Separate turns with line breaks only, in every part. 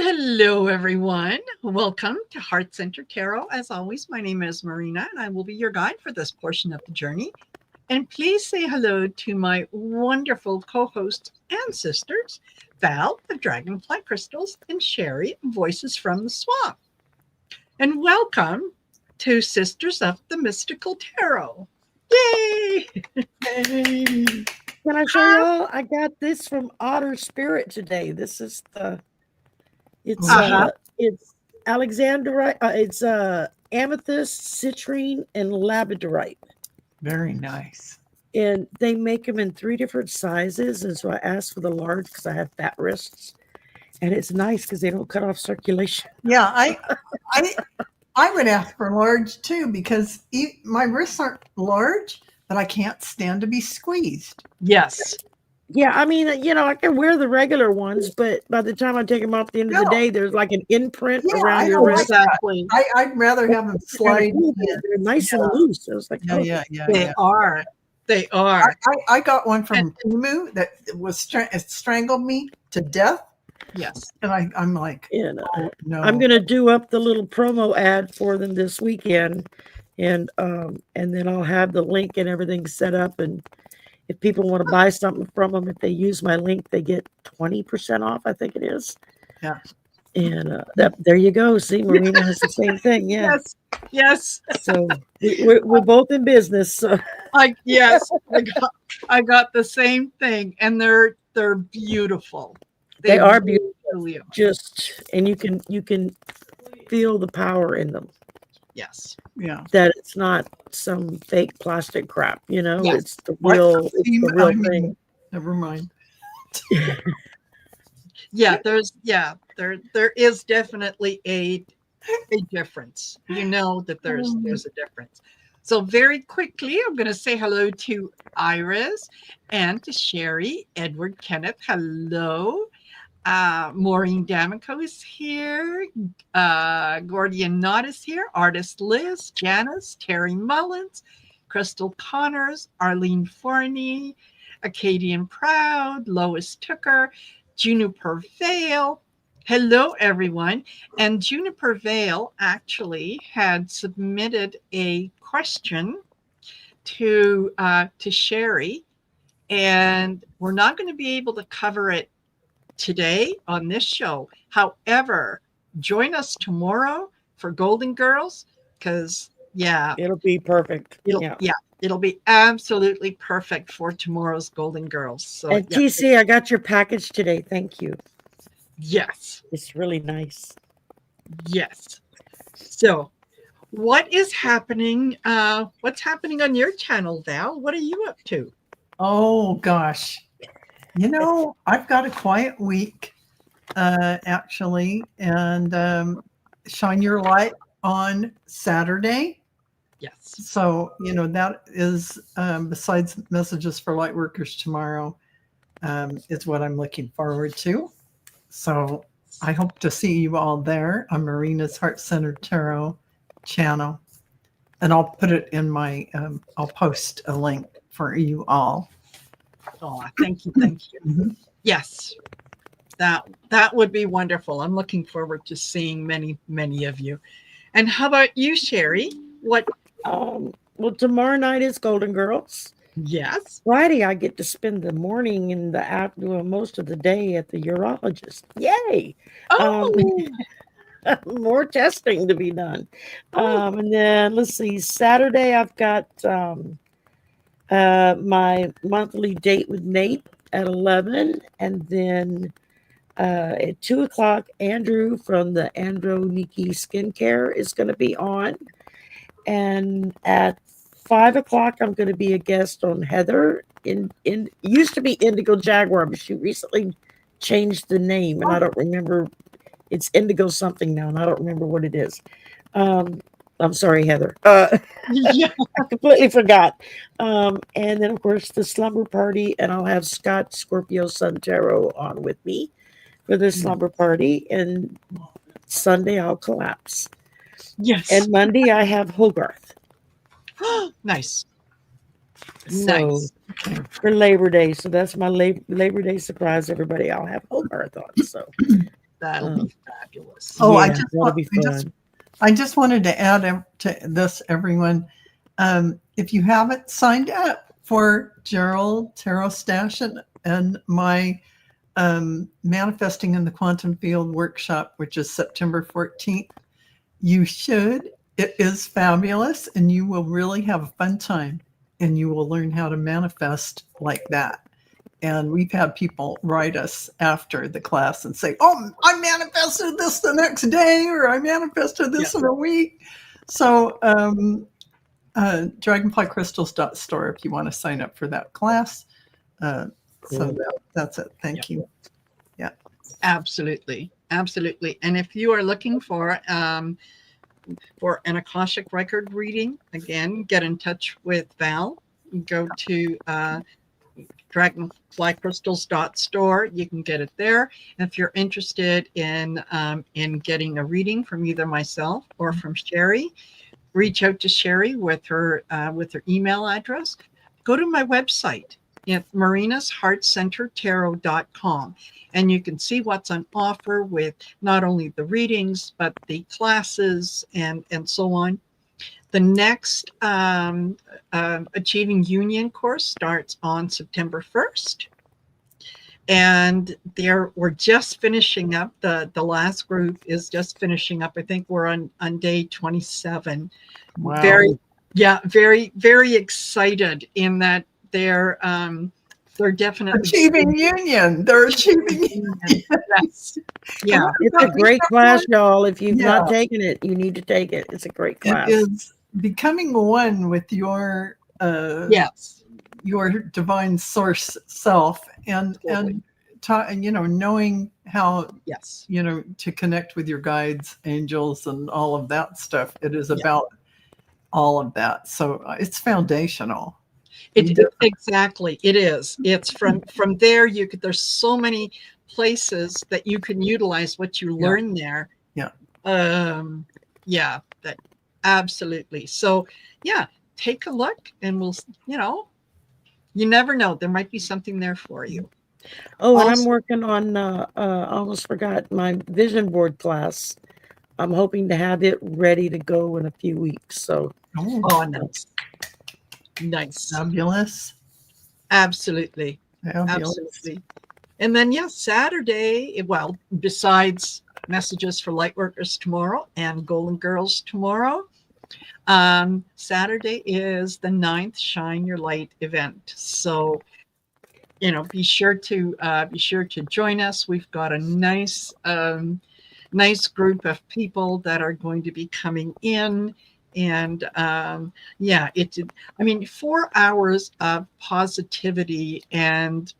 Hello, everyone. Welcome to Heart Center Tarot. As always, my name is Marina, and I will be your guide for this portion of the journey. And please say hello to my wonderful co hosts and sisters, Val of Dragonfly Crystals and Sherry, Voices from the Swamp. And welcome to Sisters of the Mystical Tarot. Yay!
Yay! Can I show y'all? I got this from Otter Spirit today. This is it's Alexandrite, it's amethyst, citrine, and labradorite.
Very nice.
And they make them in 3 different sizes. And so I asked for the large because I have fat wrists. And it's nice because they don't cut off circulation.
Yeah, I would ask for large too because my wrists aren't large, but I can't stand to be squeezed.
Yes.
Yeah, I mean, I can wear the regular ones, but by the time I take them off at the end of the day, there's like an imprint around your wrist.
Exactly.
I'd rather have them slide.
They're nice and loose. I was like,
They are. They are.
I got one from Timu that was it strangled me to death.
Yes.
And I'm like,
oh,
no.
I'm going to do up the little promo ad for them this weekend. And then I'll have the link and everything set up. And if people want to buy something from them, if they use my link, they get 20% off, I think it is.
Yeah.
And there you go. See, Marina has the same thing. Yeah.
Yes.
So we're both in business. So.
I got the same thing, and they're beautiful.
They are beautiful.
Really are.
And you can feel the power in them.
Yes.
Yeah.
That it's not some fake plastic crap,
Yes.
It's the real thing.
Never mind.
There is definitely a difference. You know that there's a difference. So very quickly, I'm going to say hello to Iris and to Sherry, Edward, Kenneth. Hello. Maureen D'Amico is here. Gordian Knott is here. Artist Liz, Janice, Terry Mullins, Crystal Connors, Arlene Forney, Acadian Proud, Lois Tooker, Juniper Vale. Hello, everyone. And Juniper Vale actually had submitted a question to Sherry, and we're not going to be able to cover it today on this show. However, join us tomorrow for Golden Girls because
it'll be perfect.
It'll be absolutely perfect for tomorrow's Golden Girls. So,
and TC, I got your package today. Thank you.
Yes,
it's really nice.
Yes. So, what is happening? What's happening on your channel, Val? What are you up to?
Oh gosh. I've got a quiet week, actually, and Shine Your Light on Saturday.
Yes.
So, that is, besides Messages for Lightworkers tomorrow, is what I'm looking forward to. So I hope to see you all there on Marina's Heart Center Tarot channel. And I'll put it in I'll post a link for you all.
Oh, thank you. Mm-hmm. Yes, that would be wonderful. I'm looking forward to seeing many of you. And how about you, Sherry? What?
Well, tomorrow night is Golden Girls.
Yes.
Friday, I get to spend the morning and the afternoon, most of the day at the urologist. Yay!
Oh.
More testing to be done. And then let's see. Saturday, I've got my monthly date with Nate at 11, and then at 2:00, Andrew from the Androniki Skincare is going to be on, and at 5:00, I'm going to be a guest on Heather. In used to be Indigo Jaguar, but she recently changed the name, and I don't remember. It's Indigo something now, and I don't remember what it is. I'm sorry, Heather. I completely forgot. And then, of course, the slumber party, and I'll have Scott Scorpio Sun Tarot on with me for the slumber party. And Sunday, I'll collapse.
Yes.
And Monday, I have Hogarth.
Nice.
Nice. For Labor Day. So that's my Labor Day surprise, everybody. I'll have Hogarth on. So
That'll
Oh,
be fabulous.
Oh,
yeah, that'll be fun.
I just wanted to add to this, everyone. If you haven't signed up for Gerald Tarot Stash and my Manifesting in the Quantum Field workshop, which is September 14th, you should. It is fabulous, and you will really have a fun time, and you will learn how to manifest like that. And we've had people write us after the class and say, "Oh, I manifested this the next day," or "I manifested this in a week." So, dragonflycrystals.store if you want to sign up for that class. So that's it. Thank you. Yeah.
Absolutely. Absolutely. And if you are looking for an Akashic record reading, again, get in touch with Val. Go to dragonflycrystals.store. You can get it there. If you're interested in getting a reading from either myself or from Sherry, reach out to Sherry with her email address. Go to my website at marinasheartcentertarot.com, and you can see what's on offer with not only the readings but the classes and so on. The next Achieving Union course starts on September 1st. And we're just finishing up. The last group is just finishing up. I think we're on day 27.
Wow.
Very, very excited in that they're definitely
achieving union. They're achieving union.
Yes. Yeah.
It's a great class, y'all. If you've not taken it, you need to take it. It's a great class.
It is becoming one with your your divine source self, and knowing how to connect with your guides, angels, and all of that stuff. It is about all of that. So it's foundational.
Exactly. It is. It's from there. There's so many places that you can utilize what you learn there.
Yeah.
That absolutely. So take a look, and we'll, you never know. There might be something there for you.
Oh, and I'm working on, I almost forgot, my vision board class. I'm hoping to have it ready to go in a few weeks. So,
nice. Nice.
Fabulous.
Absolutely.
Fabulous.
Absolutely. And then, Saturday, well, besides Messages for Lightworkers tomorrow and Golden Girls tomorrow, Saturday is the 9th Shine Your Light event. So, be sure to join us. We've got a nice group of people that are going to be coming in. And 4 hours of positivity and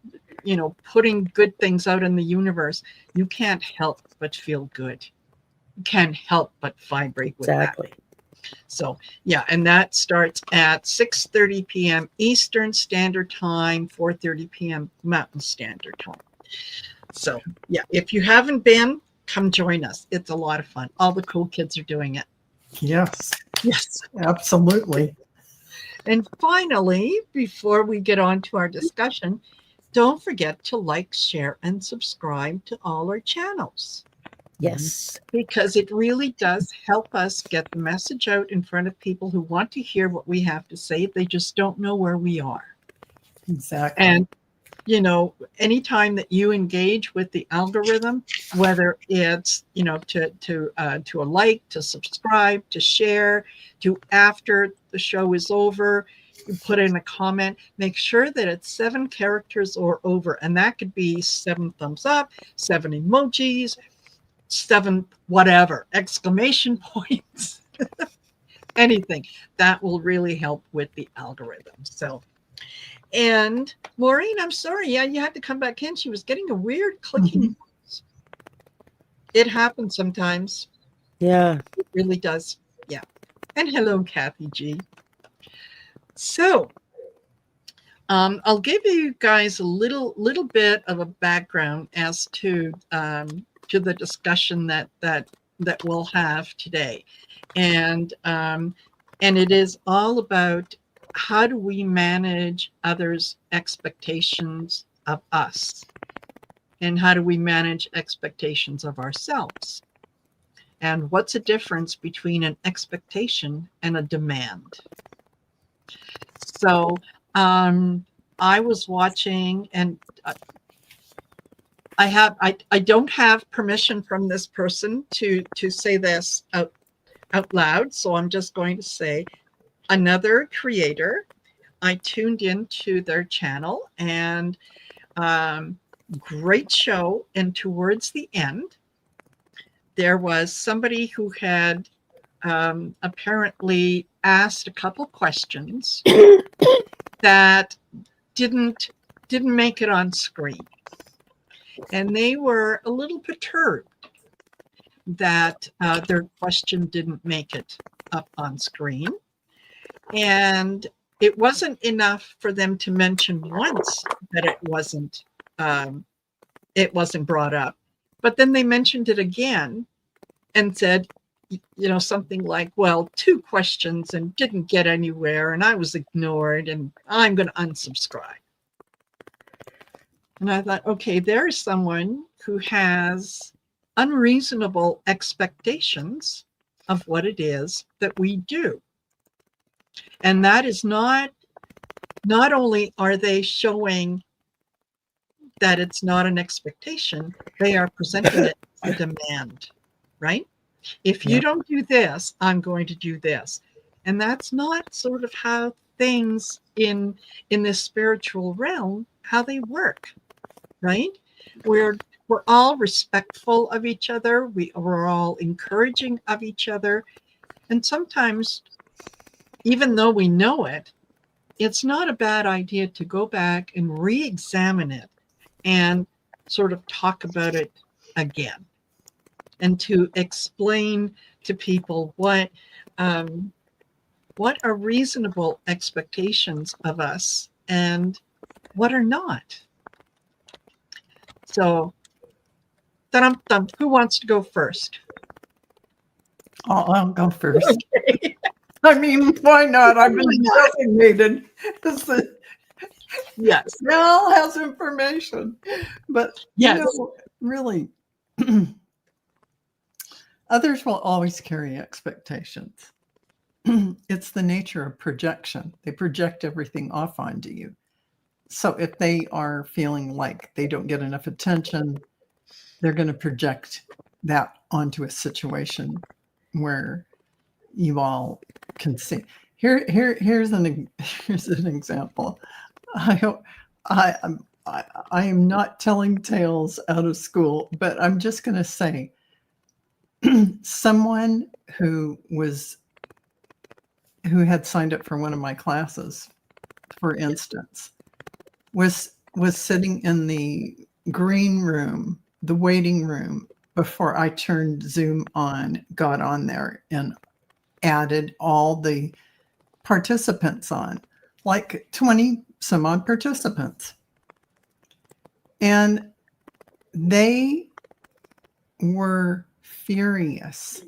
putting good things out in the universe. You can't help but feel good. You can't help but vibrate with that. So and that starts at 6:30 p.m. Eastern Standard Time, 4:30 p.m. Mountain Standard Time. So if you haven't been, come join us. It's a lot of fun. All the cool kids are doing it.
Yes.
Yes.
Absolutely.
And finally, before we get on to our discussion, don't forget to like, share, and subscribe to all our channels.
Yes.
Because it really does help us get the message out in front of people who want to hear what we have to say. They just don't know where we are.
Exactly.
And anytime that you engage with the algorithm, whether it's to a like, to subscribe, to share, to after the show is over, you put in a comment, make sure that it's 7 characters or over, and that could be 7 thumbs up, 7 emojis, 7 whatever exclamation points, anything that will really help with the algorithm. So. And Maureen, I'm sorry. You had to come back in. She was getting a weird clicking. It happens sometimes.
Yeah.
It really does. Yeah. And hello, Kathy G. So I'll give you guys a little bit of a background as to the discussion that we'll have today. And it is all about how do we manage others' expectations of us? And how do we manage expectations of ourselves? And what's the difference between an expectation and a demand? So I was watching, and I don't have permission from this person to say this out loud. So I'm just going to say, another creator. I tuned into their channel, and great show. And towards the end, there was somebody who had apparently asked a couple questions that didn't make it on screen, and they were a little perturbed that their question didn't make it up on screen. And it wasn't enough for them to mention once that it wasn't brought up, but then they mentioned it again and said, something like, well, 2 questions and didn't get anywhere, and I was ignored, and I'm going to unsubscribe. And I thought, okay, there's someone who has unreasonable expectations of what it is that we do. And that is not only are they showing that it's not an expectation, they are presenting it as a demand, right? If you don't do this, I'm going to do this. And that's not sort of how things in this spiritual realm, how they work, right? We're all respectful of each other. We're all encouraging of each other. And sometimes, even though we know it, it's not a bad idea to go back and re-examine it and sort of talk about it again, and to explain to people what are reasonable expectations of us and what are not. So, who wants to go first?
I'll go first.
Okay.
I mean, why not? I've been designated.
Yes.
Mel has information. But,
yes.
Really, others will always carry expectations. It's the nature of projection. They project everything off onto you. So if they are feeling like they don't get enough attention, they're going to project that onto a situation where you all can see. Here's an example. I am not telling tales out of school, but I'm just going to say someone who had signed up for one of my classes, for instance, was sitting in the green room, the waiting room, before I turned Zoom on, got on there and added all the participants on, like 20 some odd participants. And they were furious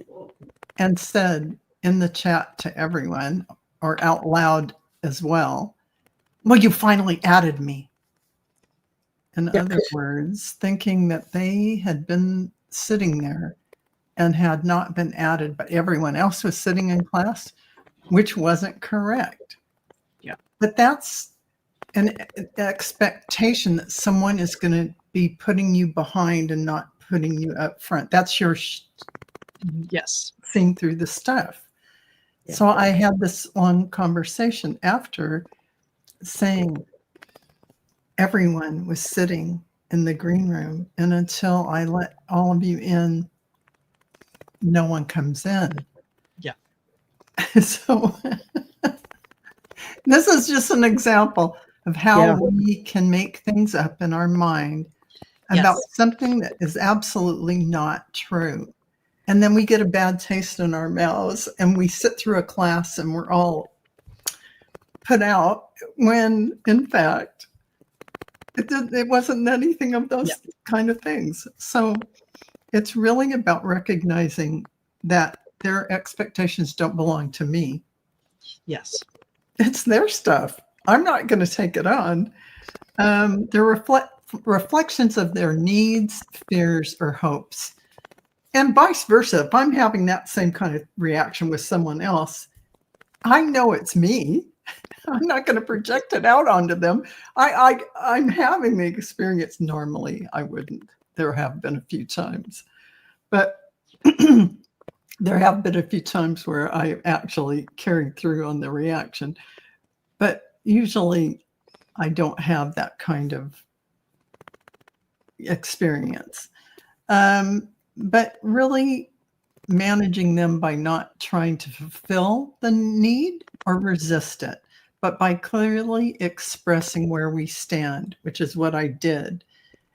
and said in the chat to everyone, or out loud as well, well, you finally added me. In other words, thinking that they had been sitting there and had not been added, but everyone else was sitting in class, which wasn't correct.
Yeah.
But that's an expectation that someone is going to be putting you behind and not putting you up front. That's your seeing through the stuff. Yeah. So I had this long conversation after, saying everyone was sitting in the green room, and until I let all of you in, no one comes in.
Yeah.
So this is just an example of how we can make things up in our mind about something that is absolutely not true. And then we get a bad taste in our mouths, and we sit through a class and we're all put out, when in fact it wasn't anything of those kind of things. So it's really about recognizing that their expectations don't belong to me.
Yes.
It's their stuff. I'm not going to take it on. They're reflections of their needs, fears, or hopes. And vice versa. If I'm having that same kind of reaction with someone else, I know it's me. I'm not going to project it out onto them. I'm having the experience. Normally, I wouldn't. There have been a few times, but there have been a few times where I actually carried through on the reaction. But usually, I don't have that kind of experience. But really managing them by not trying to fulfill the need or resist it, but by clearly expressing where we stand, which is what I did,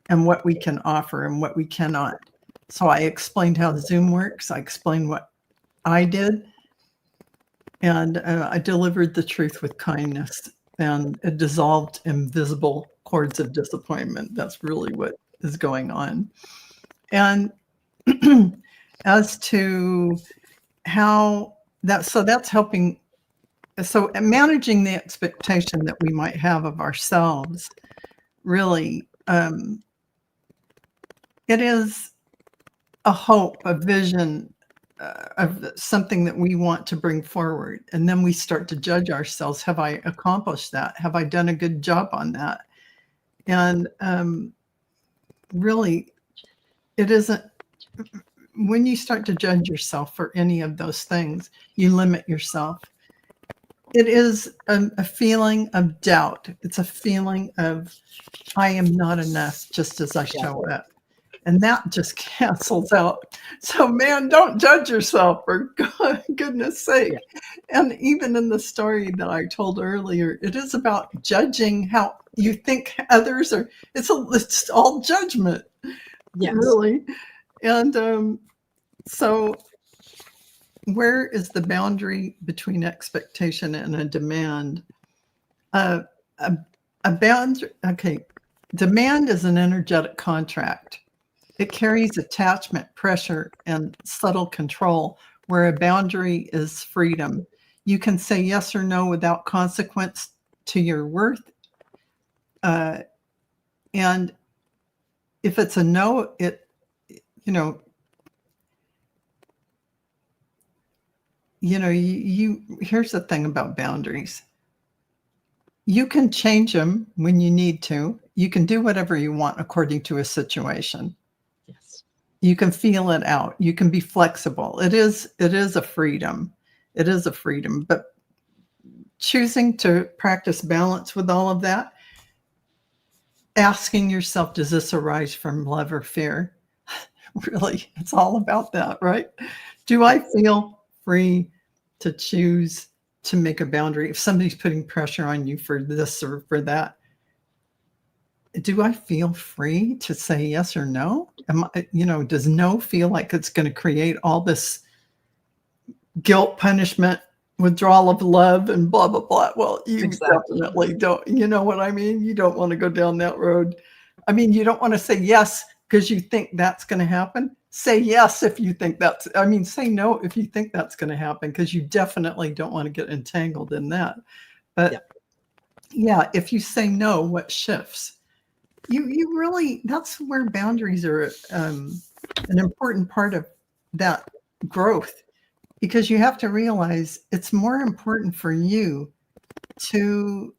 and what we can offer and what we cannot. So I explained how Zoom works. I explained what I did, and I delivered the truth with kindness, and it dissolved invisible cords of disappointment. That's really what is going on. And as to how that's helping. So managing the expectation that we might have of ourselves, really, it is a hope, a vision of something that we want to bring forward. And then we start to judge ourselves. Have I accomplished that? Have I done a good job on that? And really, it isn't. When you start to judge yourself for any of those things, you limit yourself. It is a feeling of doubt. It's a feeling of, I am not enough just as I show up. And that just cancels out. So, man, don't judge yourself, for goodness sake. Yeah. And even in the story that I told earlier, it is about judging how you think others are. It's all judgment, yes. Really. And so where is the boundary between expectation and a demand? A boundary, okay, demand is an energetic contract. It carries attachment, pressure, and subtle control, where a boundary is freedom. You can say yes or no without consequence to your worth. And if it's a no, here's the thing about boundaries. You can change them when you need to. You can do whatever you want according to a situation. Yes. You can feel it out. You can be flexible. It is a freedom. It is a freedom. But choosing to practice balance with all of that, asking yourself, does this arise from love or fear? Really, it's all about that, right? Do I feel free to choose to make a boundary? If somebody's putting pressure on you for this or for that, do I feel free to say yes or no? Does no feel like it's going to create all this guilt, punishment, withdrawal of love, and blah, blah, blah? Well, you definitely don't. You know what I mean? You don't want to go down that road. I mean, you don't want to say yes because you think that's going to happen. Say yes if you think say no if you think that's going to happen, because you definitely don't want to get entangled in that. But yeah, if you say no, what shifts? You really, that's where boundaries are an important part of that growth, because you have to realize it's more important for you to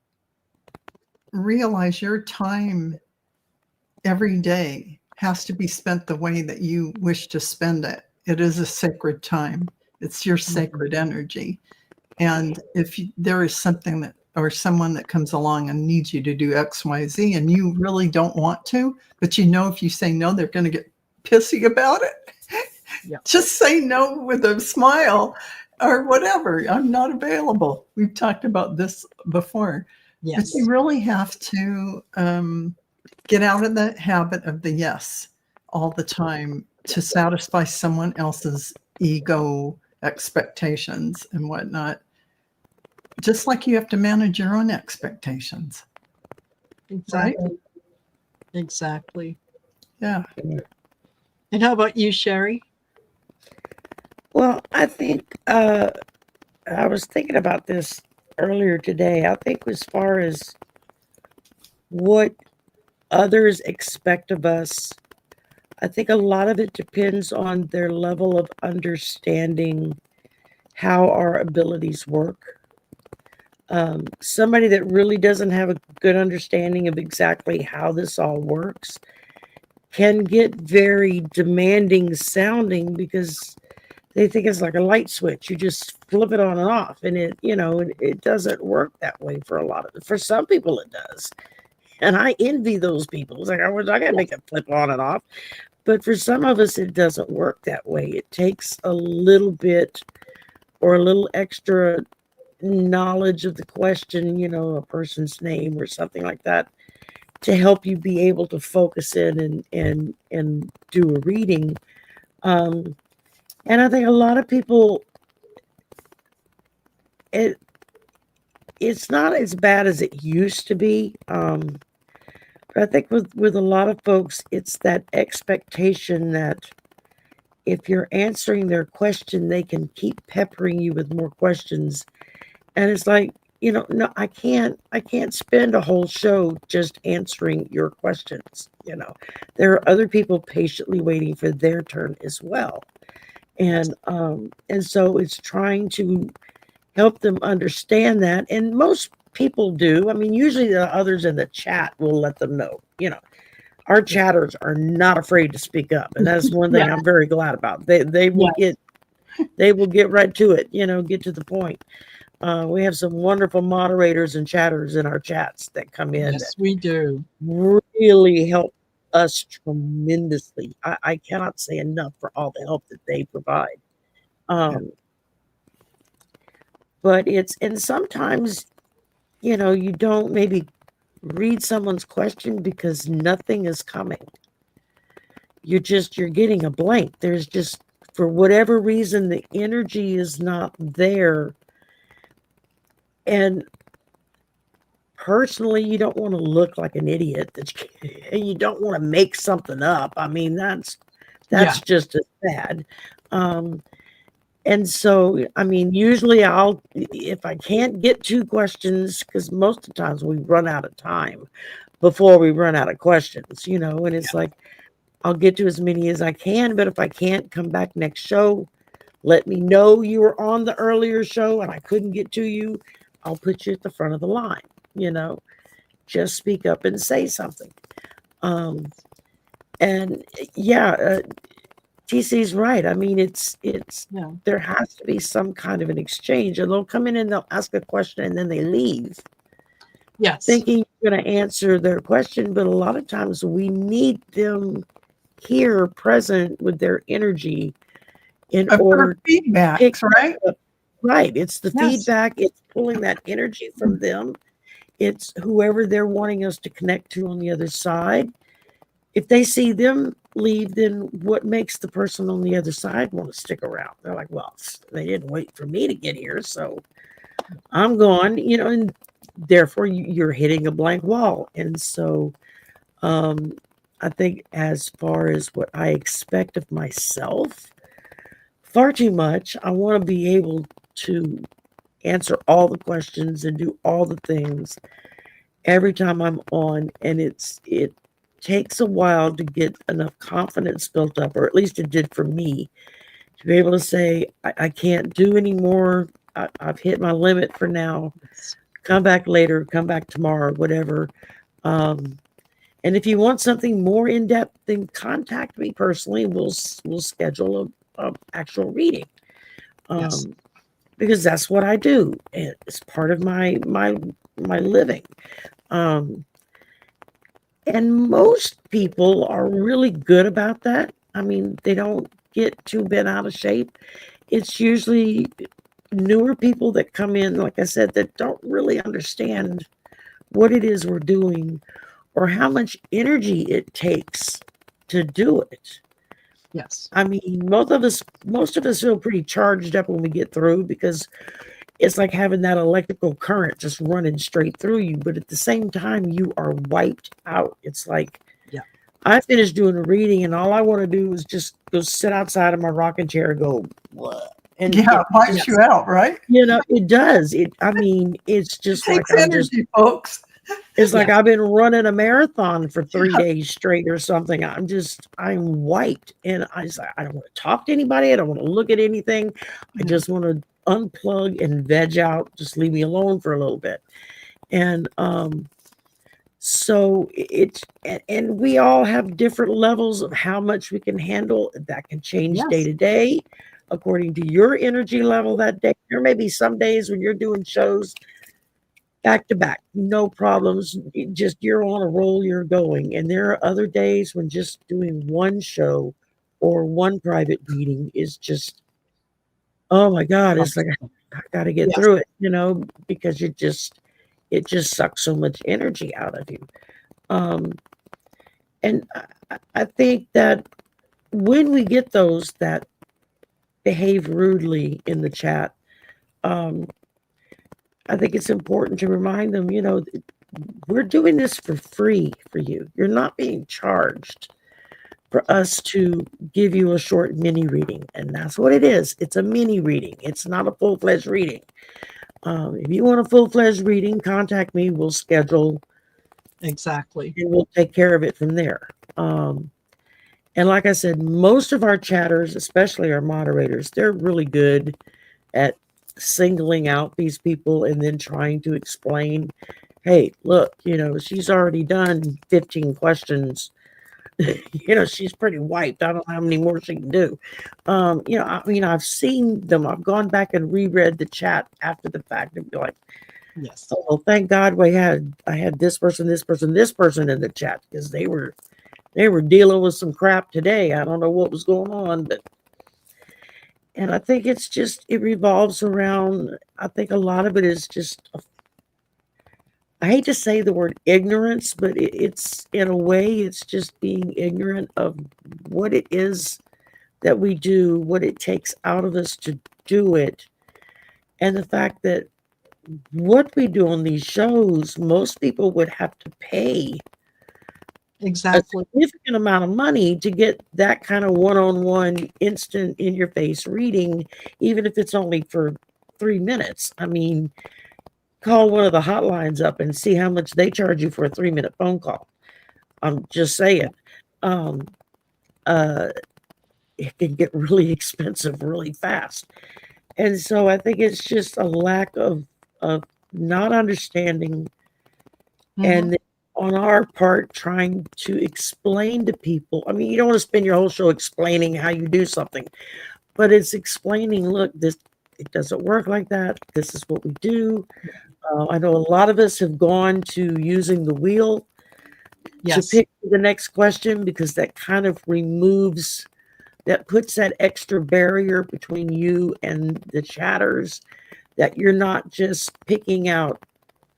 realize your time every day has to be spent the way that you wish to spend it. It is a sacred time. It's your sacred energy. And if there is something that, or someone that comes along and needs you to do X, Y, Z, and you really don't want to, but if you say no, they're going to get pissy about it. Yep. Just say no with a smile or whatever. I'm not available. We've talked about this before. Yes. But you really have to get out of the habit of the yes all the time to satisfy someone else's ego expectations and whatnot. Just like you have to manage your own expectations.
Exactly.
Right?
Exactly.
Yeah.
And how about you, Sherry?
Well, I think I was thinking about this earlier today. I think as far as what others expect of us, I think a lot of it depends on their level of understanding how our abilities work. Somebody that really doesn't have a good understanding of exactly how this all works can get very demanding sounding because they think it's like a light switch. You just flip it on and off, and it doesn't work that way for a lot of. For some people, it does, and I envy those people. It's like I wish I could make it flip on and off, but for some of us, it doesn't work that way. It takes a little bit or a little extra knowledge of the question, a person's name or something like that, to help you be able to focus in and do a reading. And I think a lot of people, it's not as bad as it used to be. But I think with a lot of folks, it's that expectation that if you're answering their question, they can keep peppering you with more questions. And it's like, no, I can't spend a whole show just answering your questions. There are other people patiently waiting for their turn as well. And so it's trying to help them understand that. And most people do. I mean, usually the others in the chat will let them know. Our chatters are not afraid to speak up, and that's one thing I'm very glad about. They will get right to it. Get to the point. We have some wonderful moderators and chatters in our chats that come in.
Yes, we do.
Really help us tremendously. I cannot say enough for all the help that they provide. But and sometimes, you don't maybe read someone's question because nothing is coming. You're getting a blank. There's just, for whatever reason, the energy is not there. And personally, you don't want to look like an idiot. And you don't want to make something up. I mean, that's just as bad. And so, I mean, usually if I can't get 2 questions, because most of the times we run out of time before we run out of questions, and it's like, I'll get to as many as I can, but if I can't, come back next show, let me know you were on the earlier show and I couldn't get to you. I'll put you at the front of the line, just speak up and say something. And TC's right. I mean, there has to be some kind of an exchange, and they'll come in and they'll ask a question and then they leave.
Yes.
Thinking you're going to answer their question, but a lot of times we need them here present with their energy in order
feedback, right?
Right. It's the feedback. It's pulling that energy from them. It's whoever they're wanting us to connect to on the other side. If they see them leave, then what makes the person on the other side want to stick around? They're like, well, they didn't wait for me to get here, so I'm gone, and therefore you're hitting a blank wall. And so I think as far as what I expect of myself, far too much. I want to be able to answer all the questions and do all the things every time I'm on, and it takes a while to get enough confidence built up, or at least it did for me, to be able to say, I can't do anymore. I've hit my limit for now. Come back later, come back tomorrow, whatever. And if you want something more in depth, then contact me personally. We'll schedule a actual reading. Because that's what I do. It's part of my living. And most people are really good about that. I mean, they don't get too bent out of shape. It's usually newer people that come in, like I said, that don't really understand what it is we're doing or how much energy it takes to do it.
Yes.
I mean, most of us feel pretty charged up when we get through, because it's like having that electrical current just running straight through you. But at the same time, you are wiped out. It's like, I finished doing a reading and all I want to do is just go sit outside of my rocking chair and go, what? And
it wipes you out, right?
It does. I mean, it's just
it takes energy, folks.
It's like
Yes.
I've been running a marathon for 3 days straight or something. I'm wiped. And I don't want to talk to anybody. I don't want to look at anything. I
Yeah.
just want to unplug and veg out. Just leave me alone for a little bit. And so and we all have different levels of how much we can handle. That can change day
Yes.
to day according to your energy level that day. There may be some days when you're doing shows back to back, no problems. Just you're on a roll, you're going. And there are other days when just doing one show or one private meeting is just, oh my God, it's like I got to get
Yes.
through it, because it just sucks so much energy out of you. Um, and I think that when we get those that behave rudely in the chat, um, I think it's important to remind them, we're doing this for free for you. You're not being charged for us to give you a short mini reading. And that's what it is. It's a mini reading. It's not a full-fledged reading. If you want a full-fledged reading, contact me. We'll schedule
Exactly.
and we'll take care of it from there. And like I said, most of our chatters, especially our moderators, they're really good at singling out these people and then trying to explain, hey, look, she's already done 15 questions. She's pretty wiped. I don't know how many more she can do. I've seen them. I've gone back and reread the chat after the fact and be like,
Yes.
oh, well, thank God I had this person in the chat because they were dealing with some crap today. I don't know what was going on, and I think it revolves around, I think a lot of it is just, I hate to say the word ignorance, but it's in a way, it's just being ignorant of what it is that we do, what it takes out of us to do it. And the fact that what we do on these shows, most people would have to pay a
Exactly.
significant amount of money to get that kind of one-on-one instant in your face reading, even if it's only for 3 minutes. I mean, call one of the hotlines up and see how much they charge you for a 3-minute phone call. I'm just saying. Um, it can get really expensive really fast. And so I think it's just a lack of not understanding and on our part trying to explain to people. I mean, you don't want to spend your whole show explaining how you do something, but it's explaining, look, it doesn't work like that. This is what we do. I know a lot of us have gone to using the wheel to
Yes.
pick the next question because that kind of puts that extra barrier between you and the chatters, that you're not just picking out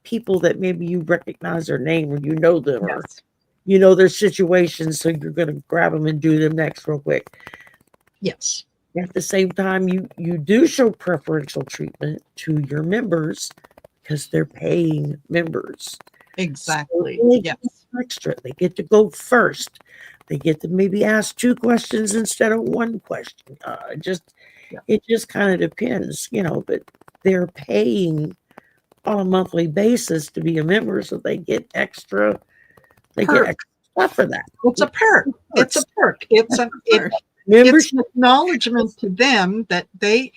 people that maybe you recognize their name or you know them or
Yes.
their situations, so you're going to grab them and do them next real quick.
Yes.
At the same time, you do show preferential treatment to your members because they're paying members.
Exactly.
So they
Yes.
get extra. They get to go first. They get to maybe ask 2 questions instead of 1 question. It just kind of depends, but they're paying on a monthly basis to be a member, so they get extra. They get
Perk.
extra stuff for that.
It's a perk. It's a perk. It's an
Membership.
acknowledgement to them that they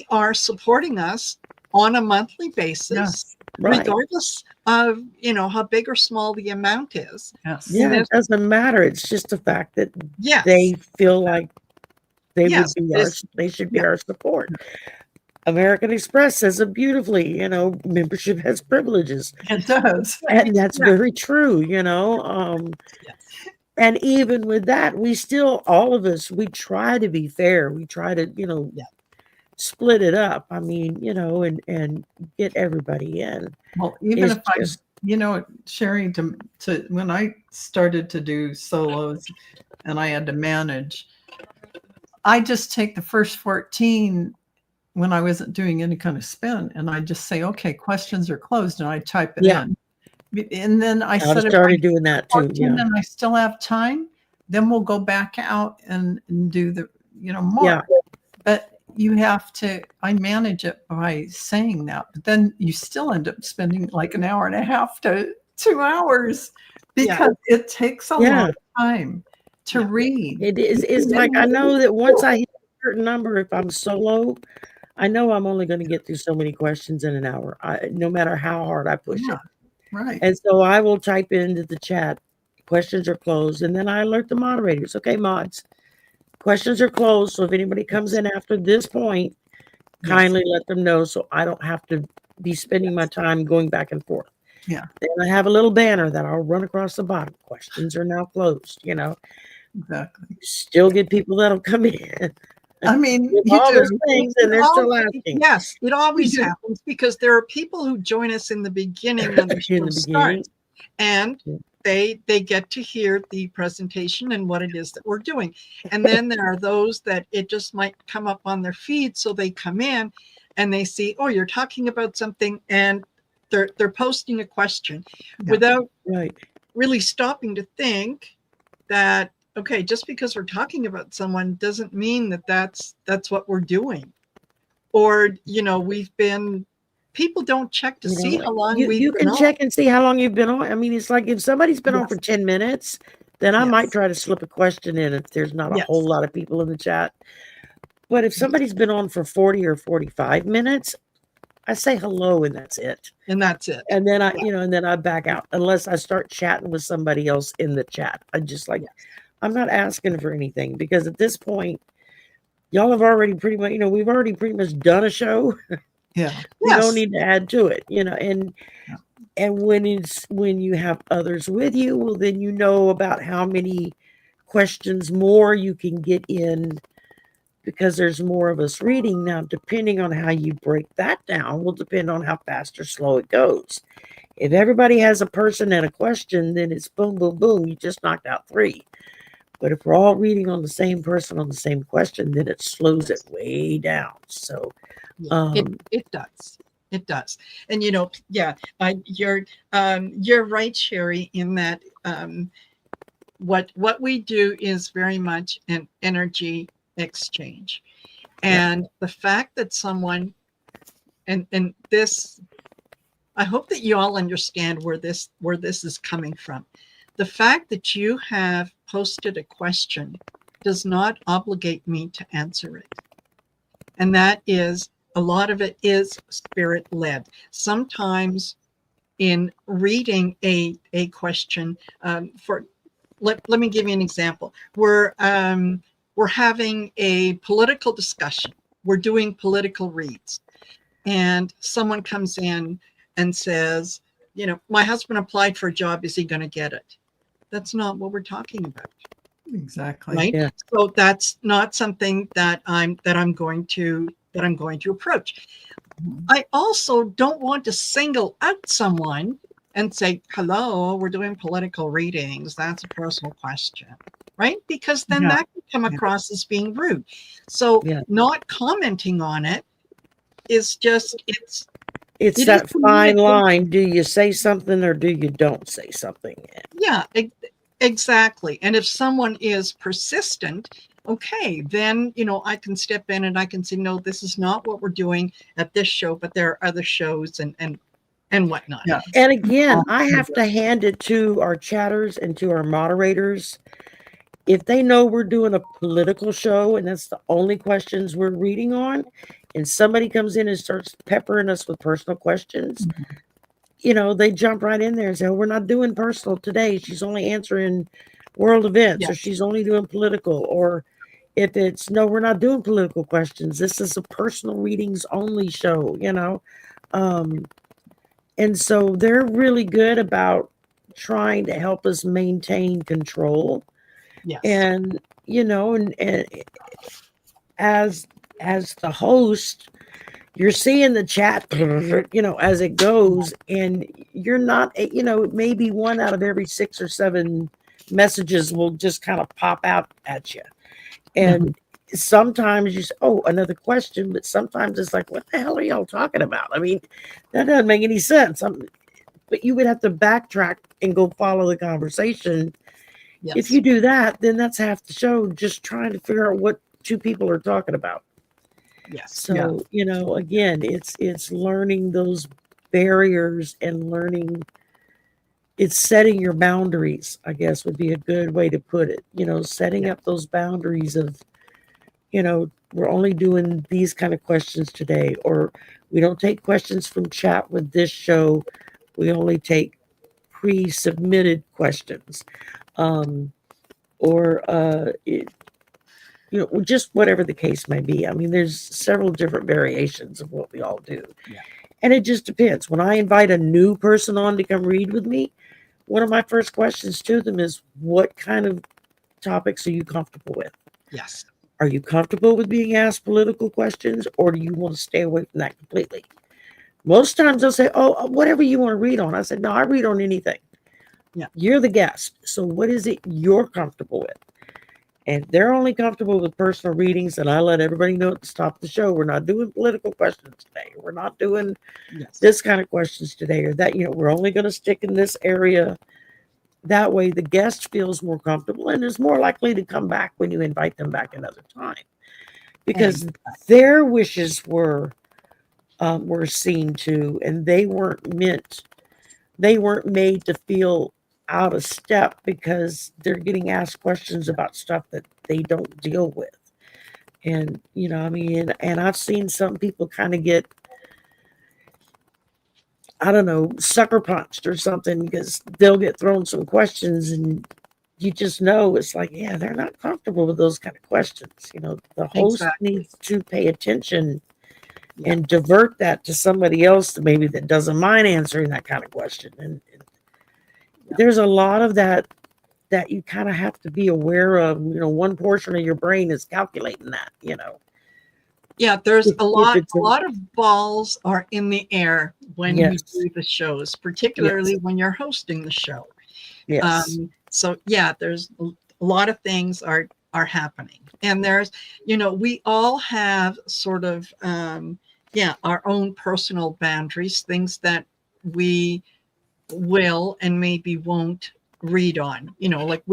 are supporting us on a monthly basis,
Yes.
Right.
regardless of how big or small the amount is.
Yes.
Yeah,
This-
it doesn't matter. It's just the fact that
Yes.
they feel like they
Yes,
would be they should be
yeah.
our support. American Express says it beautifully, membership has privileges.
It does.
And that's
Yeah.
very true,
Yes.
and even with that, we still, all of us, we try to be fair. We try to,
Yeah.
split it up. I mean, and get everybody in.
Well, even
It's
if I,
just,
Sherry, to when I started to do solos and I had to manage, I just take the first 14 when I wasn't doing any kind of spin, and I just say, okay, questions are closed, and I type it
Yeah.
in. And then I
I
said, if
started doing that too.
14
Yeah.
and I still have time, then we'll go back out and do the, more.
Yeah.
But you have to, I manage it by saying that, but then you still end up spending like an hour and a half to 2 hours because it takes a
Yeah.
long time to read.
It is. It's like I know that once I hit a certain number, if I'm solo, I know I'm only going to get through so many questions in an hour, no matter how hard I push it.
Right.
And so I will type into the chat, questions are closed, and then I alert the moderators. Okay, mods, questions are closed. So if anybody comes in after this point, kindly let them know so I don't have to be spending my time going back and forth.
Yeah.
Then I have a little banner that I'll run across the bottom. Questions are now closed,
Exactly.
Still get people that'll come in.
I mean,
with
you
all
do.
those things, and they're still asking.
Yes, it always
You do.
happens because there are people who join us in the beginning when the
In
show
the beginning.
starts, and
Yeah.
they get to hear the presentation and what it is that we're doing. And then there are those that it just might come up on their feed, so they come in and they see, oh, you're talking about something, and they're posting a question without
Right.
really stopping to think that, okay, just because we're talking about someone doesn't mean that that's what we're doing. Or, people don't check to see how long we've
You
been
can
on.
check and see how long you've been on. I mean, it's like if somebody's been on
Yes.
for 10 minutes, then I
Yes.
might try to slip a question in if there's not a
Yes.
whole lot of people in the chat. But if somebody's been on for 40 or 45 minutes, I say hello and that's it.
And that's it.
And then and then I back out unless I start chatting with somebody else in the chat. I just I'm not asking for anything because at this point, y'all have already pretty much, we've already pretty much done a show.
Yeah.
We don't need to add to it, and when you have others with you, well, then you know about how many questions more you can get in because there's more of us reading. Now, depending on how you break that down will depend on how fast or slow it goes. If everybody has a person and a question, then it's boom, boom, boom. You just knocked out 3. But if we're all reading on the same person on the same question, then it slows it way down. So
it does. It does. And you're right, Sherry, in that what we do is very much an energy exchange. And the fact that someone and this, I hope that you all understand where this is coming from. The fact that you have posted a question does not obligate me to answer it. And that is, a lot of it is spirit-led. Sometimes in reading a question, let me give you an example. We're having a political discussion. We're doing political reads. And someone comes in and says, my husband applied for a job. Is he going to get it? That's not what we're talking about.
Exactly.
Right.
Yeah.
So that's not something that I'm going to approach. I also don't want to single out someone and say, hello, we're doing political readings. That's a personal question. Right. Because then that can come across as being rude. So not commenting on it is just,
it's that fine line. Do you say something or do you don't say something?
Yeah, exactly. And if someone is persistent, okay, then, I can step in and I can say, no, this is not what we're doing at this show, but there are other shows and whatnot.
Yeah.
And again, I have to hand it to our chatters and to our moderators. If they know we're doing a political show and that's the only questions we're reading on, and somebody comes in and starts peppering us with personal questions, they jump right in there and say, oh, we're not doing personal today. She's only answering world events, or she's only doing political. Or if it's, no, we're not doing political questions. This is a personal readings only show, and so they're really good about trying to help us maintain control.
Yes.
And, and as the host, you're seeing the chat, as it goes, and you're not, maybe 1 out of every 6 or 7 messages will just kind of pop out at you. And sometimes you say, oh, another question, but sometimes it's like, what the hell are y'all talking about? I mean, that doesn't make any sense. But you would have to backtrack and go follow the conversation.
Yes.
If you do that, then that's half the show, just trying to figure out what 2 people are talking about.
Yes.
Yeah.
So, again, it's learning those barriers and learning it's setting your boundaries, I guess would be a good way to put it. Setting
Yeah.
up those boundaries of, we're only doing these kind of questions today, or we don't take questions from chat with this show. We only take pre-submitted questions. Um, or just whatever the case may be. I mean, there's several different variations of what we all do.
Yeah.
And it just depends. When I invite a new person on to come read with me, one of my first questions to them is, what kind of topics are you comfortable with?
Yes.
Are you comfortable with being asked political questions, or do you want to stay away from that completely? Most times they'll say, oh, whatever you want to read on. I said, no, I read on anything.
Yeah.
You're the guest. So what is it you're comfortable with? And they're only comfortable with personal readings. And I let everybody know at the top of the show, we're not doing political questions today. We're not doing
Yes.
this kind of questions today, or that, we're only going to stick in this area. That way the guest feels more comfortable and is more likely to come back when you invite them back another time, because their wishes were seen to, and they weren't made to feel out of step because they're getting asked questions about stuff that they don't deal with. And I mean, and I've seen some people kind of get, I don't know, sucker punched or something, because they'll get thrown some questions and you just know it's like, yeah, they're not comfortable with those kind of questions. The host
Exactly.
needs to pay attention
Yeah.
and divert that to somebody else that maybe that doesn't mind answering that kind of question. And there's a lot of that you kind of have to be aware of. One portion of your brain is calculating that.
Yeah, there's
If it's
a lot of balls are in the air when you
yes,
do the shows,
yes,
particularly when you're hosting the show.
yes,
So yeah, there's a lot of things are happening, and there's we all have sort of our own personal boundaries, things that we will and maybe won't read on, like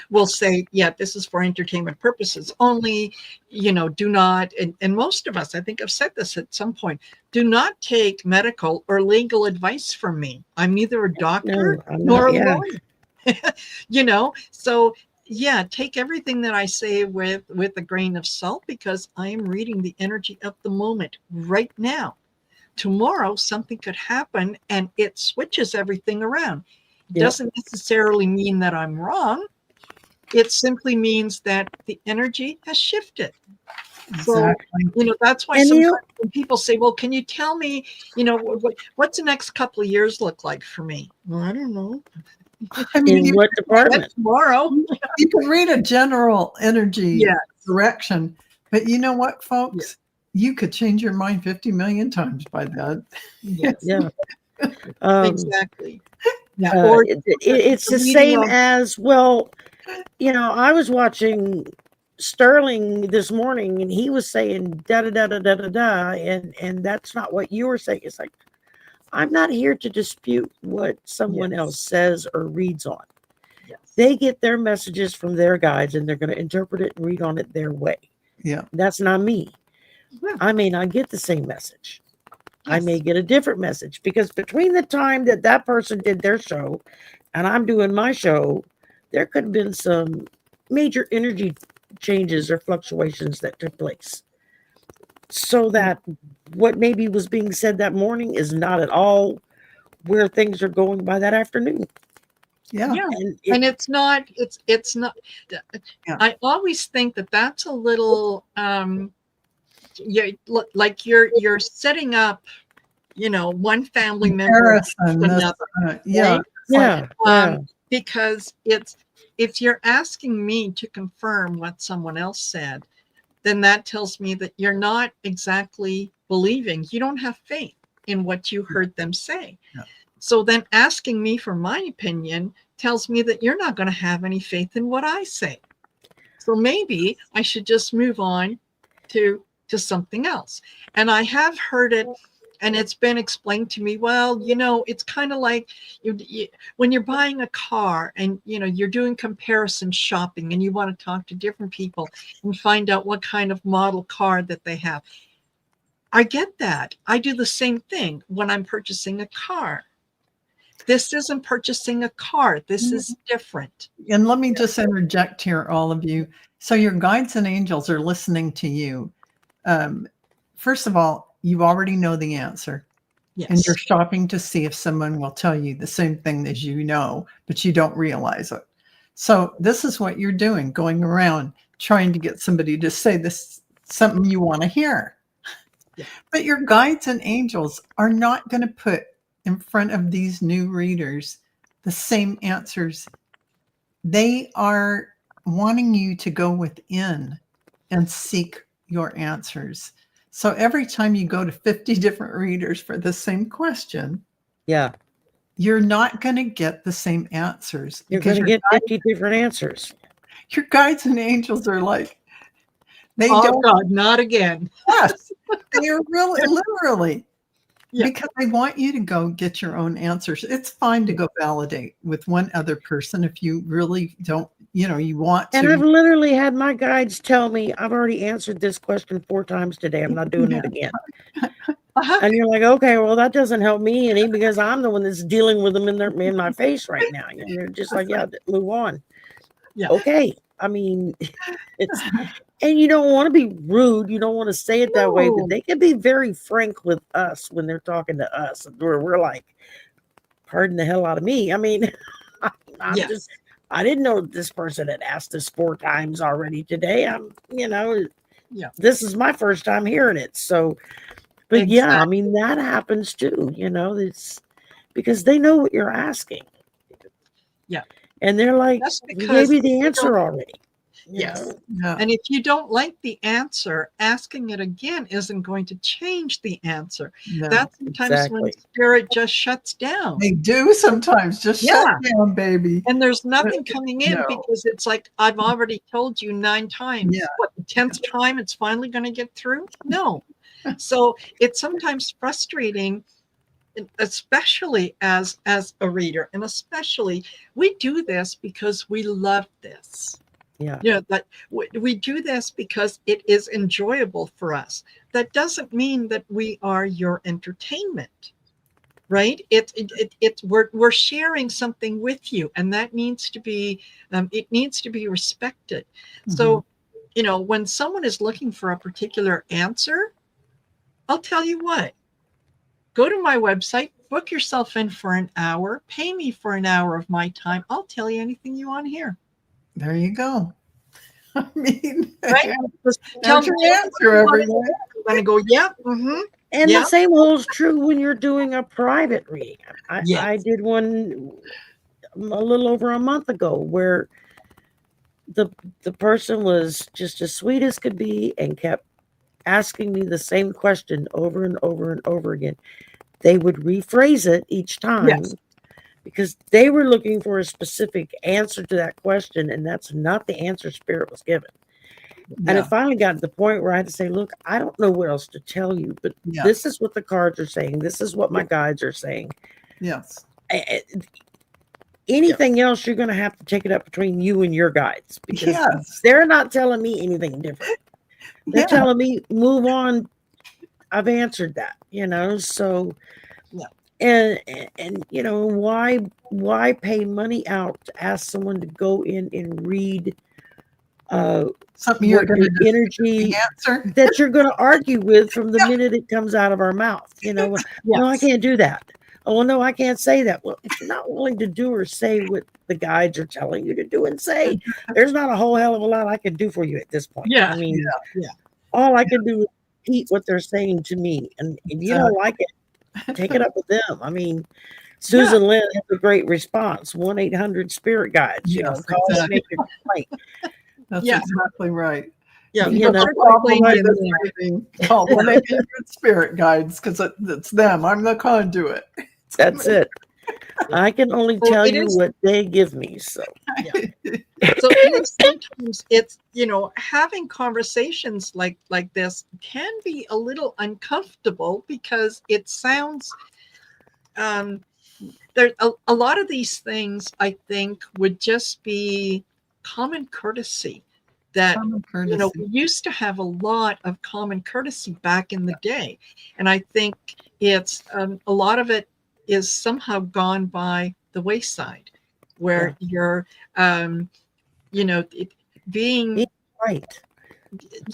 we'll say, yeah, this is for entertainment purposes only, do not, and most of us, I think I've said this at some point, do not take medical or legal advice from me. I'm neither a doctor
no, I'm
nor
not.
a
Yeah,
lawyer. So yeah, take everything that I say with a grain of salt, because I am reading the energy of the moment right now. Tomorrow something could happen and it switches everything around. It
yep,
doesn't necessarily mean that I'm wrong. It simply means that the energy has shifted. So,
Exactly.
that's why
and
sometimes when people say, well, can you tell me, what's the next couple of years look like for me? Well, I don't know.
I mean,
in what department?
Tomorrow.
you can read a general energy
Yeah.
direction, but you know what, folks?
Yeah.
You could change your mind 50 million times by that.
Yes.
Yeah,
Exactly. Yeah. Or
it's the
reading
same
on.
as, well, I was watching Sterling this morning, and he was saying da da da da da da da, and that's not what you were saying. It's like, I'm not here to dispute what someone else says or reads on.
Yes.
They get their messages from their guides, and they're going to interpret it and read on it their way.
Yeah.
That's not me.
Yeah.
I may not get the same message. I
Yes.
may get a different message, because between the time that person did their show and I'm doing my show, there could have been some major energy changes or fluctuations that took place. So that what maybe was being said that morning is not at all where things are going by that afternoon.
Yeah.
Yeah.
And
And it's not, it's not,
Yeah.
I always think that that's a little, yeah, like you're setting up, one family member against
Comparison. This,
another,
yeah.
right?
It's like,
yeah, yeah,
Because if you're asking me to confirm what someone else said, then that tells me that you're not exactly believing. You don't have faith in what you heard them say.
Yeah.
So then asking me for my opinion tells me that you're not going to have any faith in what I say. So maybe I should just move on to something else. And I have heard it, and it's been explained to me, well, it's kind of like when you're buying a car and you're doing comparison shopping and you want to talk to different people and find out what kind of model car that they have. I get that. I do the same thing when I'm purchasing a car. This isn't purchasing a car. This is different.
And let me just interject here, all of you. So your guides and angels are listening to you. First of all, you already know the answer. And
Yes.
you're shopping to see if someone will tell you the same thing as you know, but you don't realize it. So this is what you're doing, going around trying to get somebody to say this something you want to hear.
Yeah.
But your guides and angels are not going to put in front of these new readers the same answers. They are wanting you to go within and seek your answers. So every time you go to 50 different readers for the same question,
Yeah.
you're not going to get the same answers
You're
because
going to get 50 different answers.
your guides and angels are like, they
Oh
don't,
God, not again.
yes, they are really, literally,
Yeah.
because they want you to go get your own answers. It's fine to go validate with one other person if you really don't, you want
And I've
to.
literally had my guides tell me, I've already answered this question 4 times today. I'm not doing it again.
Uh-huh.
And you're like, okay, well, that doesn't help me any because I'm the one that's dealing with them in my face right now. And you're just like, yeah, move on.
Yeah.
Okay. I mean, it's, and you don't want to be rude. You don't want to say it that way, but
No.
they can be very frank with us when they're talking to us. Where we're like, pardon the hell out of me. I mean, I'm
Yes.
just, I didn't know this person had asked us 4 times already today.
Yeah.
This is my first time hearing it. So, but yeah, I
Exactly.
mean, that happens too, it's because they know what you're asking.
Yeah.
And they're like,
Just
we gave
because
you the
you
answer
don't,
already. you
yes.
know?
Yeah.
And if you don't like the answer, asking it again isn't going to change the answer.
No,
That's sometimes when
Exactly.
spirit just shuts down.
they do sometimes. Just shut
Yeah.
down, baby.
And there's nothing coming in
No.
because it's like, I've already told you 9 times.
Yeah.
What, the 10th time it's finally going to get through? No. So it's sometimes frustrating, especially as a reader, and especially we do this because we love this.
Yeah.
That we do this because it is enjoyable for us. That doesn't mean that we are your entertainment, right? It's we're sharing something with you, and that needs to be it needs to be respected. So when someone is looking for a particular answer, I'll tell you what, go to my website, book yourself in for an hour, pay me for an hour of my time. I'll tell you anything you want to hear.
There you go. I mean,
Right? Just tell
there's
me
your answer, everyone.
I'm going to go, yeah,
And
yeah.
the same holds true when you're doing a private reading. I
Yes.
did one a little over a month ago where the person was just as sweet as could be and kept asking me the same question over and over and over again. They would rephrase it each time
Yes.
because they were looking for a specific answer to that question, and that's not the answer Spirit was given. And it finally got to the point where I had to say, look, I don't know what else to tell you, but this is what the cards are saying. This is what my guides are saying.
Yes.
Anything else, you're going to have to take it up between you and your guides because they're not telling me anything different. They're telling me, move on. I've answered that, so, and why pay money out to ask someone to go in and read
something you're going to
energy that you're going to argue with from the minute it comes out of our mouth. No, I can't do that. Oh, no, I can't say that. Well, if you're not willing to do or say what the guides are telling you to do and say, there's not a whole hell of a lot I can do for you at this point. I mean, all I can do is repeat what they're saying to me. And if you don't like it, take it up with them. I mean, Susan Lynn has a great response. 1-800-SPIRIT guides. Call and make your complaint.
That's exactly right.
Yeah,
call 1-800-SPIRIT guides because it's them. I'm the conduit.
That's it. I can only tell you what they give me. So,
so sometimes it's having conversations like this can be a little uncomfortable because it sounds there's a lot of these things I think would just be common courtesy that
Common
you know,
courtesy.
we used to have a lot of common courtesy back in the day, and I think it's a lot of it is somehow gone by the wayside, where
Yeah.
you're you know, being
Be right.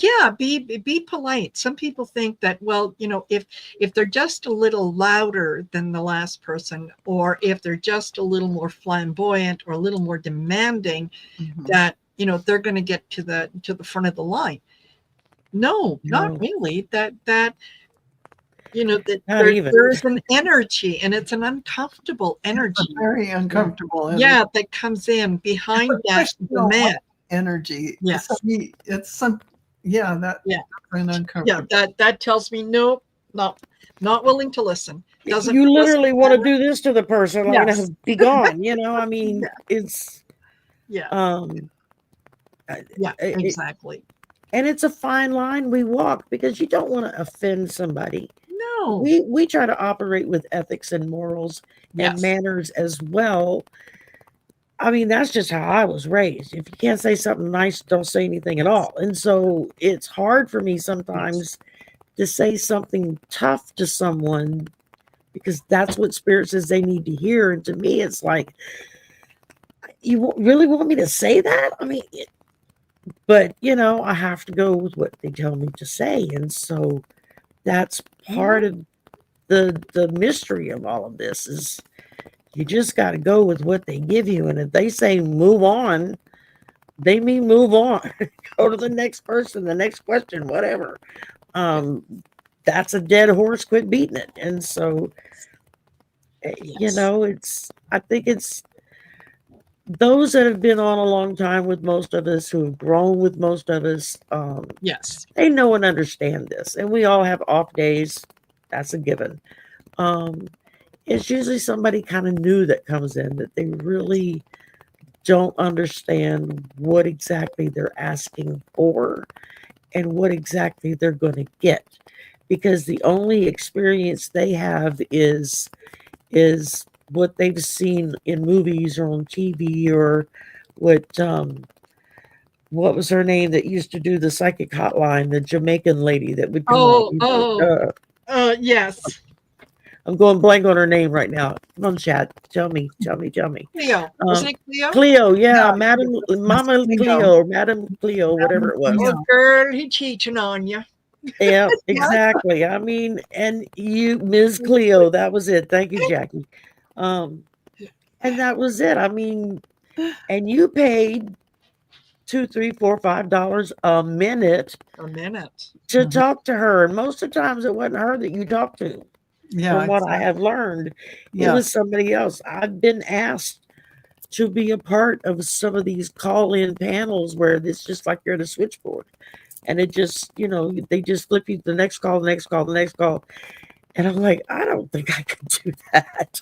yeah, be polite. Some people think that, well, you know, if they're just a little louder than the last person, or if they're just a little more flamboyant or a little more demanding,
Mhm.
that you know they're going to get to the front of the line. No, not
No,
really. That you know that
not even.
there's an energy, and it's an uncomfortable
It's a
energy.
very uncomfortable energy.
Yeah, that comes in
It's
behind
a
that
push you don't
demand.
want energy. So
Yes.
it's some, yeah, that's
Yeah.
an
Yeah,
uncomfortable.
that tells me nope, not willing to listen.
You
Doesn't
literally want to
matter.
do this to the person, like, no,
Yes.
be gone. You know, I mean,
Yeah.
it's
Yeah.
um,
Yeah.
it,
Exactly.
and it's a fine line we walk because you don't want to offend somebody.
No.
We try to operate with ethics and morals and
Yes.
manners as well. I mean, that's just how I was raised. If you can't say something nice, don't say anything at
Yes.
all. And so it's hard for me
Yes.
sometimes to say something tough to someone because that's what spirit says they need to hear. And to me, it's like, really want me to say that? I mean, but you know, I have to go with what they tell me to say. And so that's part of the mystery of all of this is you just got to go with what they give you. And if they say move on, they mean move on. Go to the next person, the next question, whatever.
Yeah.
Um, that's a dead horse. Quit beating it. And so, you
Yes.
know, I think it's those that have been on a long time with most of us, who have grown with most of us,
Yes.
they know and understand this. And we all have off days. That's a given. Um, it's usually somebody kind of new that comes in that they really don't understand what exactly they're asking for and what exactly they're going to get, because the only experience they have is what they've seen in movies or on TV, or what was her name that used to do the psychic hotline, the Jamaican lady that would come on.
Oh, yes.
I'm going blank on her name right now. Come on, chat. Tell me.
Cleo. Wasn't it Cleo?
Cleo, yeah,
Yeah,
Madam
Miss
Mama
Cleo.
Cleo, or Madam Cleo, whatever
Madam
it was.
Oh,
Cleo.
girl, he cheating on you.
Yeah,
Yeah.
exactly. I mean, and you, Ms. Cleo, that was it. Thank you, Jackie. Um, and that was it. I mean, and you paid $2, $3, $4, $5 a minute
A minute.
to
Mhm.
talk to her. And most of the times it wasn't her that you talked to.
Yeah,
From what I
exactly.
have learned, it was
Yes.
somebody else. I've been asked to be a part of some of these call-in panels where it's just like you're at a switchboard. And it just, you know, they just flip you to the next call, the next call, the next call. And I'm like, I don't think I could do that.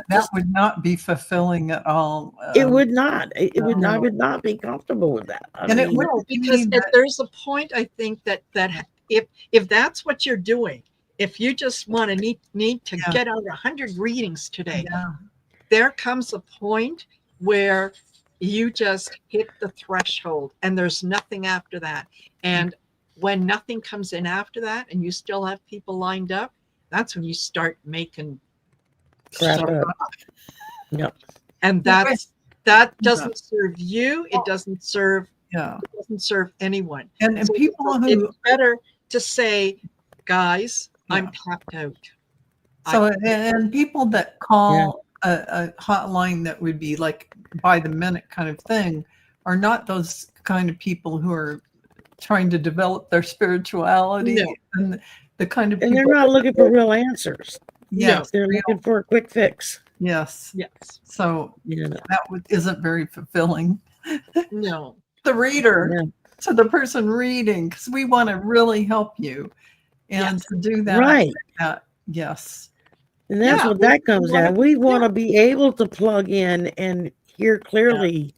That would not be fulfilling at all.
It would not. I
No.
would not be comfortable with that. I
And it
mean,
No,
wouldn't
because
mean that,
there's a point I think that if that's what you're doing, if you just want to need to
yeah,
get out 100 readings today,
yeah,
there comes a point where you just hit the threshold and there's nothing after that. And when nothing comes in after that and you still have people lined up, that's when you start making
crap
stuff
up.
up.
No.
And
yeah,
that doesn't serve you.
Well,
It doesn't serve anyone.
and
So
people
it's
who,
better to say, guys,
yeah.
I'm tapped out.
So, and people that
Yeah.
call a hotline that would be like by the minute kind of thing are not those kind of people who are trying to develop their spirituality,
No,
and the kind of
And they're
people
not looking for real answers.
no,
yes,
They're looking for a quick fix.
yes.
yes,
So
You know.
that isn't very fulfilling.
no.
The reader
Yeah.
to the person reading, because we want to really help you, and
Yes.
to do that,
Right.
yes,
And that's
Yeah,
what
we
that comes
wanna
down. We want
yeah,
to be able to plug in and hear
yeah,
clearly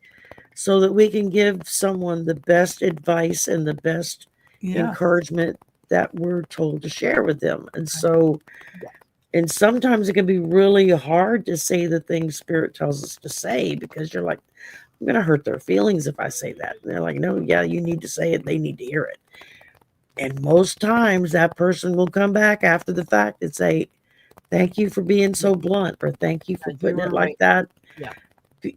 so that we can give someone the best advice and the best
yes,
encouragement that we're told to share with them. And so,
yeah,
and sometimes it can be really hard to say the things Spirit tells us to say because you're like, I'm gonna hurt their feelings if I say that. And they're like, no, yeah, you need to say it. They need to hear it. And most times that person will come back after the fact and say, thank you for being so blunt, or thank you for
You
putting
were
it like
right.
that.
Yeah.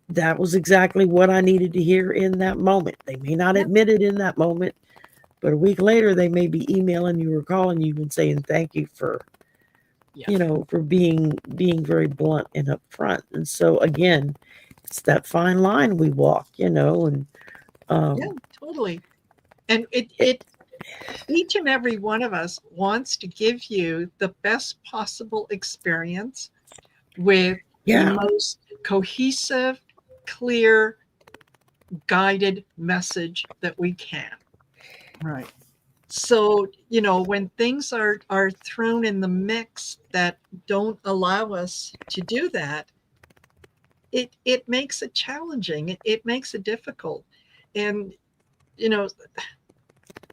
That was exactly what I needed to hear in that moment. They may not
Yeah.
admit it in that moment, but a week later they may be emailing you or calling you and saying thank you for,
Yeah.
for being very blunt and upfront. And so again, it's that fine line we walk, and
Yeah.
um
Totally. And
it,
each and every one of us wants to give you the best possible experience with the
yeah,
most cohesive, clear, guided message that we can.
Right.
So, when things are thrown in the mix that don't allow us to do that, it makes it challenging. It makes it difficult. And, you know,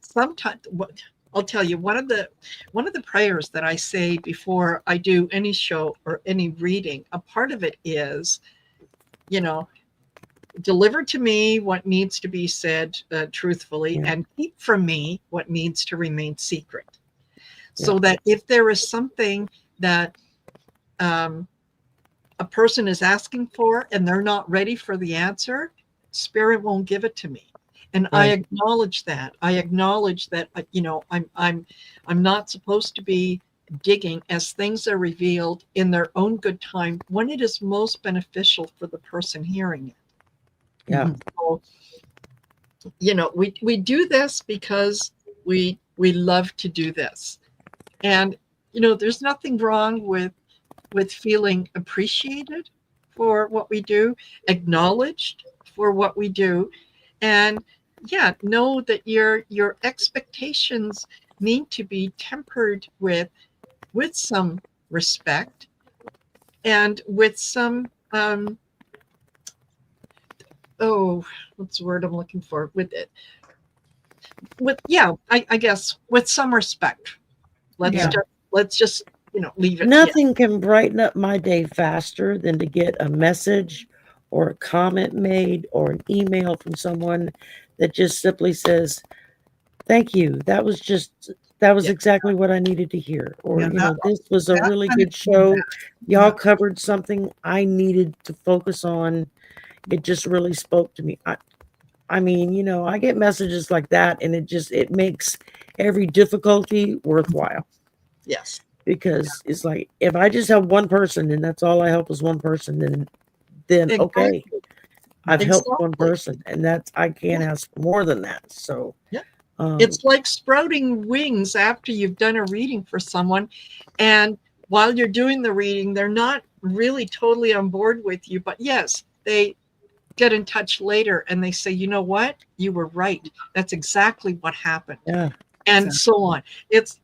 sometimes what I'll tell you, one of the prayers that I say before I do any show or any reading, a part of it is, you know, deliver to me what needs to be said truthfully,
yeah,
and keep from me what needs to remain secret.
yeah,
So that if there is something that um, a person is asking for and they're not ready for the answer, spirit won't give it to me. And I
right,
acknowledge that. I acknowledge that I'm not supposed to be digging as things are revealed in their own good time when it is most beneficial for the person hearing it.
yeah,
Mhm.
So, we do this because we love to do this. And there's nothing wrong with feeling appreciated for what we do, acknowledged for what we do, and yeah, know that your expectations need to be tempered with some respect and with some oh, what's the word I'm looking for? With it, with yeah, I guess with some respect. Let's
Yeah.
just let's just leave it. Yeah,
nothing can brighten up my day faster than to get a message or a comment made or an email from someone that just simply says, thank you. That was
yeah,
exactly what I needed to hear. Or,
Yeah. That
this was a
that
really
kind of
good show.
feedback.
Y'all
Yeah.
covered something I needed to focus on. It just really spoke to me. I mean, I get messages like that and it makes every difficulty worthwhile,
yes,
because it's like if I just have one person and that's all I help is one person, then okay,
exactly,
I've helped one
exactly.
person, and that's I
Yeah,
can't ask for more than that. So
yeah.
um
It's like sprouting wings after you've done a reading for someone. And while you're doing the reading, they're not really totally on board with you. But yes, they get in touch later and they say, you know what? You were right. That's exactly what happened.
yeah,
And
Exactly.
so on. It's,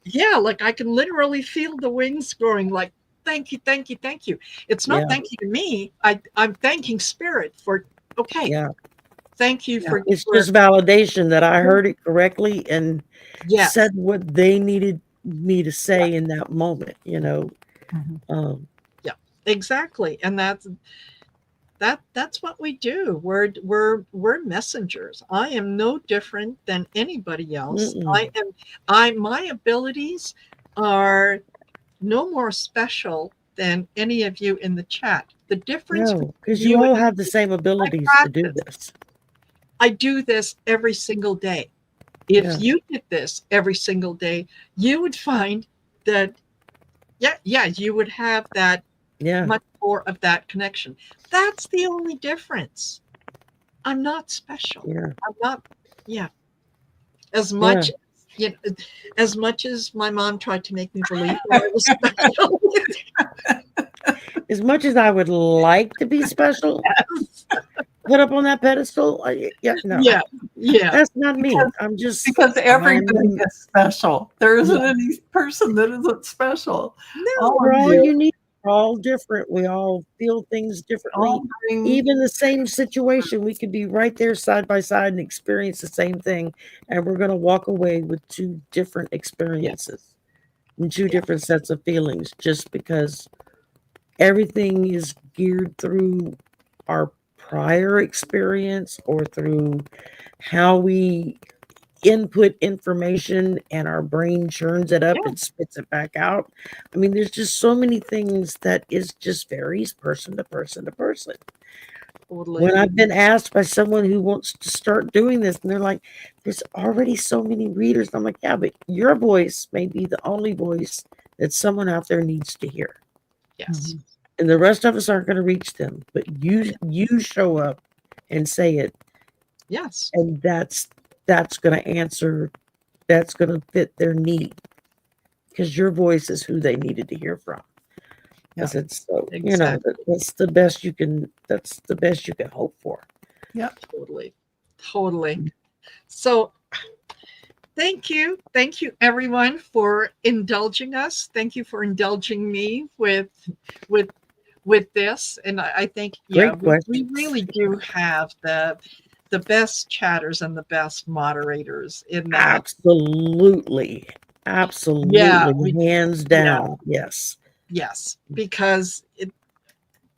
yeah, like I can literally feel the wings growing like, thank you, thank you, thank you. It's not
yeah,
thank you to me. I'm thanking spirit for, okay,
yeah.
thank you
Yeah.
It's
for
just validation that I heard it correctly and
yes.
said what they needed me to
Yeah.
say in that moment.
Mhm.
Um,
Yeah, exactly. And that's what we do. We're messengers. I am no different than anybody else.
mm-mm,
I my abilities are no more special than any of you in the chat. The difference
no,
between
because you
you
all
and
have the
me,
same
I
abilities to do
practice.
this.
I do this every single day. If
Yeah,
you did this every single day, you would find that yeah, you would have that
yeah,
much more of that connection. That's the only difference. I'm not special.
yeah,
I'm not, yeah, as
yeah.
much, you know, as much as my mom tried to make me believe that I was special.
As much as I would like to be special, put up on that pedestal, yeah, no,
Yeah, yeah,
that's not me.
Because
I'm
everybody is special. There
yeah.
isn't any person that isn't special. All
no,
of
We're all
you
unique. We're all different. We all feel things differently.
all bring.
Even the same situation, we could be right there side by side and experience the same thing, and we're going to walk away with two different
yeah,
experiences and two
yeah,
different sets of feelings, just because everything is geared through our prior experience or through how we input information and our brain churns it up
Yeah.
and spits it back out. I mean, there's just so many things that is just varies person to person to person.
Totally.
When I've been asked by someone who wants to start doing this, and they're like, there's already so many readers. I'm like, yeah, but your voice may be the only voice that someone out there needs to hear.
Yes.
And the rest of us aren't going to reach them. But you show up and say it,
Yes.
and that's going to answer, that's going to fit their need, because your voice is who they needed to hear from. Because it's so,
Exactly.
that's the best you can, that's the best you can hope for.
Totally. Totally. So thank you everyone for indulging us. Thank you for indulging me with this. And I think, yeah,
Great
we
question.
really do have the best chatters and the best moderators in that.
Absolutely.
Yeah,
Absolutely. Hands
yeah,
down. Yes.
yes, because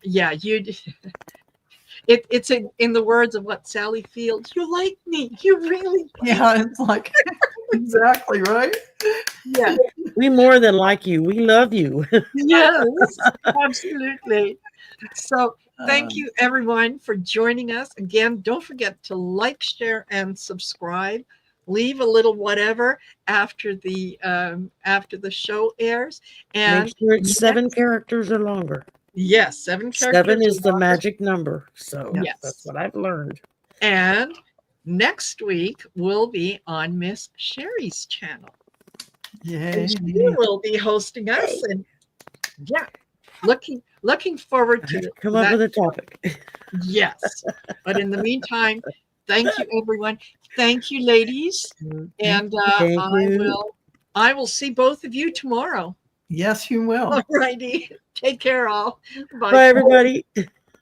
yeah, it's in the words of what Sally Field, you like me, you really like me.
Yeah, it's like exactly right.
Yeah.
We more than like you. We love you.
Yes, absolutely. So thank
Um,
you everyone for joining us. Again, don't forget to like, share, and subscribe. Leave a little whatever after the show airs.
Make
And
sure it's 7 characters or longer.
yes, 7
7
characters
is the
or longer.
magic number. So that's
Yes.
what I've learned.
And next week will be on Miss Sherry's channel.
Yay.
And she will be hosting us. And yeah, looking forward to
Come up
that.
with a topic.
Yes. But in the meantime, thank you everyone. Thank you, ladies. And
Thank you.
I will see both of you tomorrow.
Yes, you will.
All righty. Take care all. Bye.
Bye, everybody.